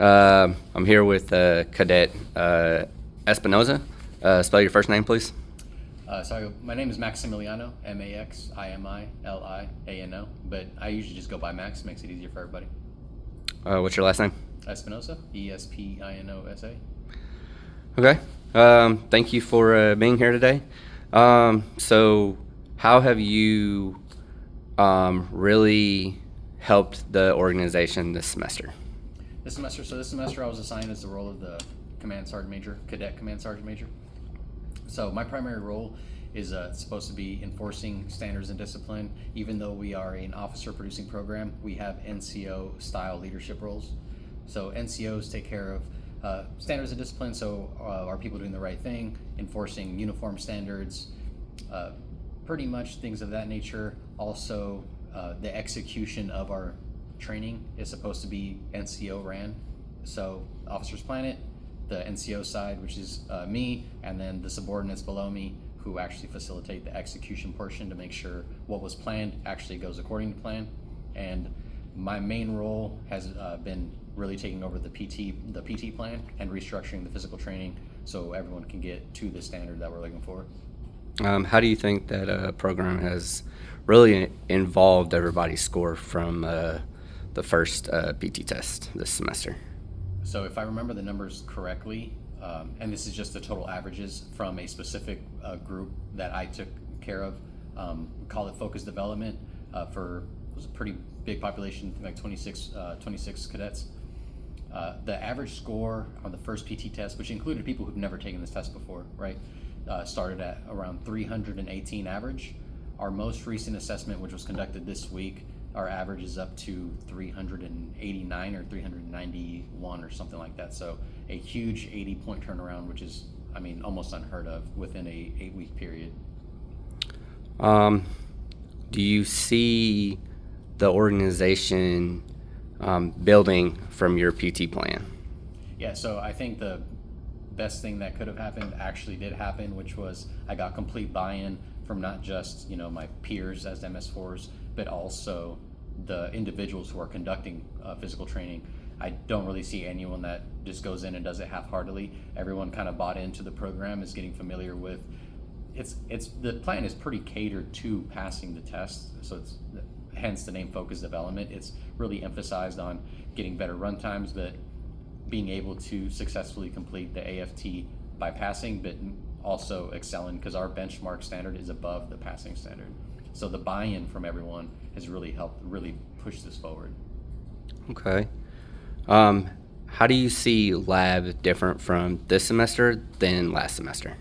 I'm here with Cadet Espinoza. Spell your first name, please. My name is Maximiliano, Maximiliano, but I usually just go by Max. Makes it easier for everybody. What's your last name? Espinosa, Espinosa. Okay. Thank you for being here today. So how have you really helped the organization this semester? This semester I was assigned as the role of the Cadet Command Sergeant Major. So my primary role is supposed to be enforcing standards and discipline. Even though we are an officer producing program, we have NCO style leadership roles. So NCOs take care of standards and discipline, so are people doing the right thing, enforcing uniform standards, pretty much things of that nature. Also, the execution of our training is supposed to be NCO ran. So officers plan it, the NCO side, which is me, and then the subordinates below me who actually facilitate the execution portion to make sure what was planned actually goes according to plan. And my main role has been really taking over the PT plan and restructuring the physical training so everyone can get to the standard that we're looking for. How do you think that program has really involved everybody's score from the first PT test this semester? So if I remember the numbers correctly, and this is just the total averages from a specific group that I took care of, we call it focus development for it was a pretty big population, like 26 cadets. The average score on the first PT test, which included people who've never taken this test before, right, started at around 318 average. Our most recent assessment, which was conducted this week, our average is up to 389 or 391 or something like that. So a huge 80-point turnaround, which is, I mean, almost unheard of within a 8-week period. Do you see the organization building from your PT plan? Yeah, so I think the best thing that could have happened actually did happen, which was I got complete buy-in from not just my peers as MS4s, but also the individuals who are conducting physical training. I don't really see anyone that just goes in and does it half-heartedly. Everyone kind of bought into the program, is getting familiar with it's the plan is pretty catered to passing the test, so it's hence the name focus development. It's really emphasized on getting better run times, but being able to successfully complete the AFT by passing, but also excelling, because our benchmark standard is above the passing standard. So the buy-in from everyone has really helped really push this forward. Okay. How do you see lab different from this semester than last semester?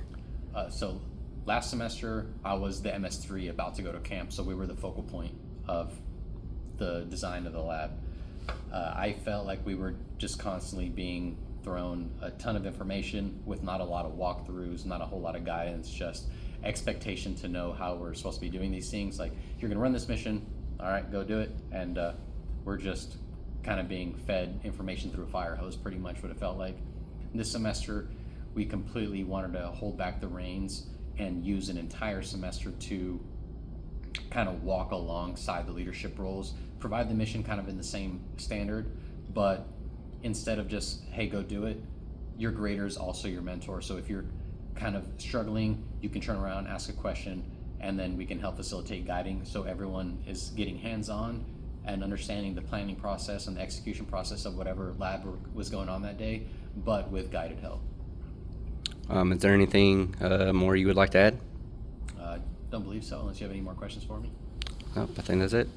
So last semester I was the MS3 about to go to camp, so we were the focal point of the design of the lab. I felt like we were just constantly being thrown a ton of information with not a lot of walkthroughs, not a whole lot of guidance, just expectation to know how we're supposed to be doing these things. Like, you're gonna run this mission, all right, go do it. And we're just kind of being fed information through a fire hose, pretty much what it felt like. This semester, we completely wanted to hold back the reins and use an entire semester to kind of walk alongside the leadership roles, provide the mission kind of in the same standard, but instead of just, hey, go do it, your grader is also your mentor. So if you're kind of struggling, you can turn around, ask a question, and then we can help facilitate guiding, so everyone is getting hands-on and understanding the planning process and the execution process of whatever lab was going on that day, but with guided help. Is there anything more you would like to add? Don't believe so, unless you have any more questions for me. Nope, I think that's it.